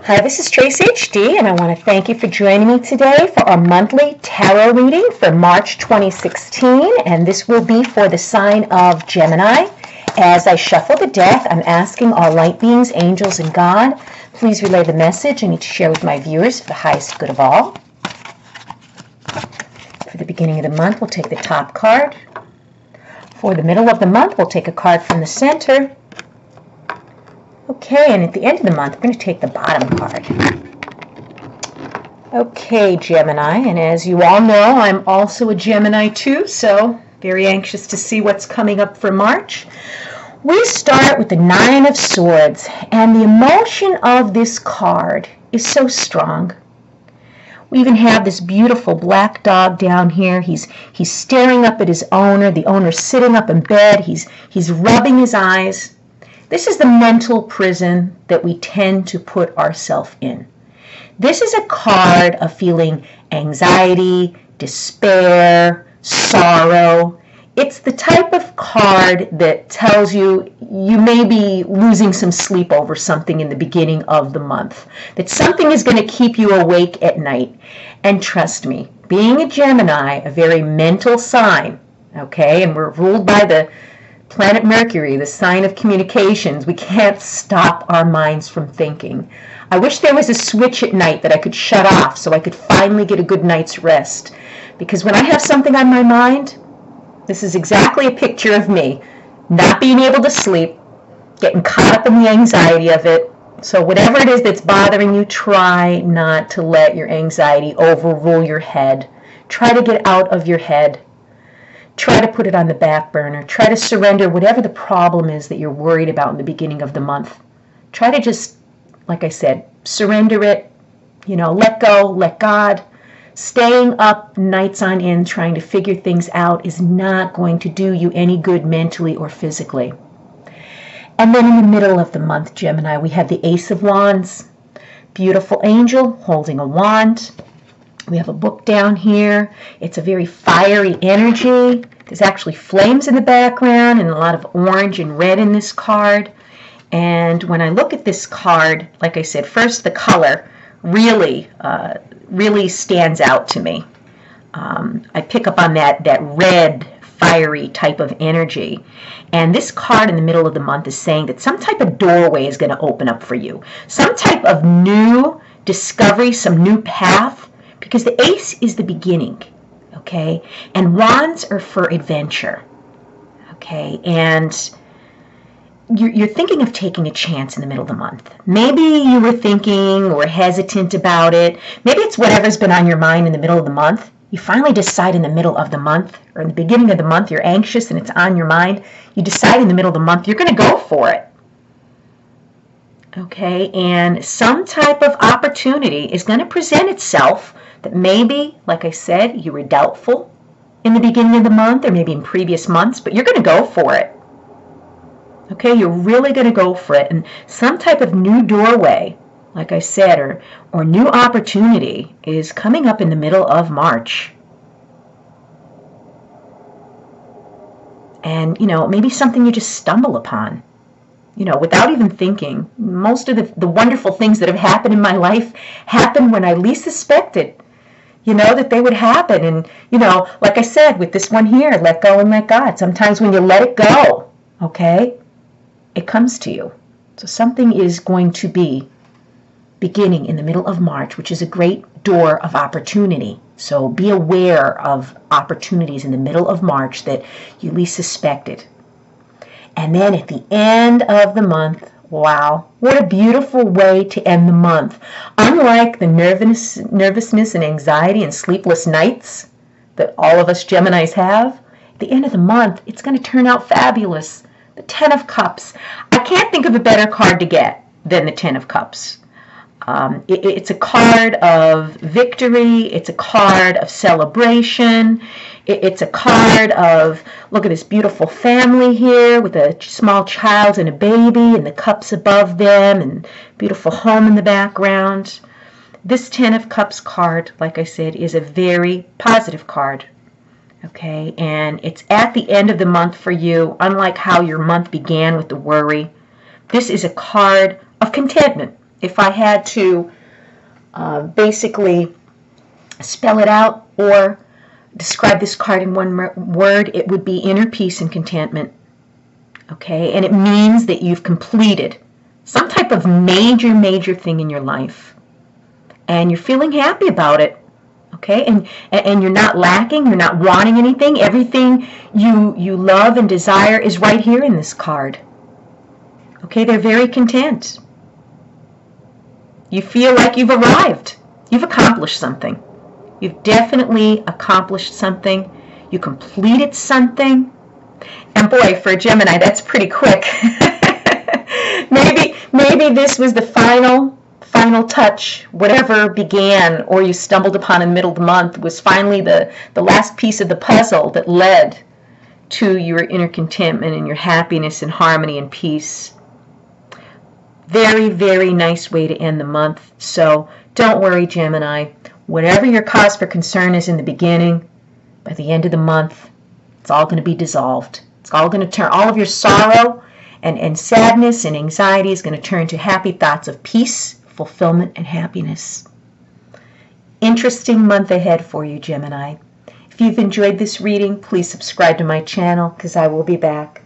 Hi, this is Tracy HD, and I want to thank you for joining me today for our monthly tarot reading for March 2016, and this will be for the sign of Gemini. As I shuffle the deck, I'm asking all light beings, angels, and God, please relay the message I need to share with my viewers for the highest good of all. For the beginning of the month, we'll take the top card. For the middle of the month, we'll take a card from the center. Okay, and at the end of the month, we're going to take the bottom card. Okay, Gemini, and as you all know, I'm also a Gemini too, so very anxious to see what's coming up for March. We start with the Nine of Swords, and the emotion of this card is so strong. We even have this beautiful black dog down here. He's staring up at his owner. The owner's sitting up in bed. He's rubbing his eyes. This is the mental prison that we tend to put ourselves in. This is a card of feeling anxiety, despair, sorrow. It's the type of card that tells you you may be losing some sleep over something in the beginning of the month, that something is going to keep you awake at night. And trust me, being a Gemini, a very mental sign, okay, and we're ruled by the planet Mercury, the sign of communications. We can't stop our minds from thinking. I wish there was a switch at night that I could shut off so I could finally get a good night's rest. Because when I have something on my mind, this is exactly a picture of me not being able to sleep, getting caught up in the anxiety of it. So whatever it is that's bothering you, try not to let your anxiety overrule your head. Try to get out of your head. Try to put it on the back burner. Try to surrender whatever the problem is that you're worried about in the beginning of the month. Try to just, like I said, surrender it, let go, let God. Staying up nights on end trying to figure things out is not going to do you any good mentally or physically. And then in the middle of the month, Gemini, we have the Ace of Wands. Beautiful angel holding a wand. We have a book down here. It's a very fiery energy. There's actually flames in the background and a lot of orange and red in this card. And when I look at this card, like I said, first the color really stands out to me. I pick up on that red, fiery type of energy. And this card in the middle of the month is saying that some type of doorway is going to open up for you. Some type of new discovery, some new path. Because the ace is the beginning, okay? And wands are for adventure, okay? And you're thinking of taking a chance in the middle of the month. Maybe you were thinking or hesitant about it. Maybe it's whatever's been on your mind in the middle of the month. You finally decide in the middle of the month or in the beginning of the month, you're anxious and it's on your mind. You decide in the middle of the month, you're going to go for it. Okay, and some type of opportunity is going to present itself that maybe, like I said, you were doubtful in the beginning of the month or maybe in previous months, but you're going to go for it. Okay, you're really going to go for it. And some type of new doorway, like I said, or new opportunity is coming up in the middle of March. And, maybe something you just stumble upon. Without even thinking. Most of the wonderful things that have happened in my life happened when I least suspected, that they would happen. And, like I said, with this one here, let go and let God. Sometimes when you let it go, okay, it comes to you. So something is going to be beginning in the middle of March, which is a great door of opportunity. So be aware of opportunities in the middle of March that you least suspected. And then at the end of the month, wow, what a beautiful way to end the month. Unlike the nervousness and anxiety and sleepless nights that all of us Geminis have, at the end of the month, it's going to turn out fabulous. The Ten of Cups. I can't think of a better card to get than the Ten of Cups. It's a card of victory. It's a card of celebration. It's a card of, look at this beautiful family here with a small child and a baby and the cups above them and beautiful home in the background. This Ten of Cups card, like I said, is a very positive card. Okay, and it's at the end of the month for you, unlike how your month began with the worry. This is a card of contentment. if I had to basically spell it out or describe this card in one word, it would be inner peace and contentment. Okay, and it means that you've completed some type of major thing in your life, and you're feeling happy about it. Okay, and you're not lacking, you're not wanting anything. Everything you love and desire is right here in this card. Okay, they're very content. You feel like you've arrived. You've accomplished something. You've definitely accomplished something. You completed something. And boy, for a Gemini, that's pretty quick. maybe this was the final touch. Whatever began or you stumbled upon in the middle of the month was finally the last piece of the puzzle that led to your inner contentment and your happiness and harmony and peace. Very nice way to end the month. So don't worry, Gemini. Whatever your cause for concern is in the beginning, by the end of the month, it's all going to be dissolved. It's all going to turn, all of your sorrow and sadness and anxiety is going to turn to happy thoughts of peace, fulfillment, and happiness. Interesting month ahead for you, Gemini. If you've enjoyed this reading, please subscribe to my channel because I will be back.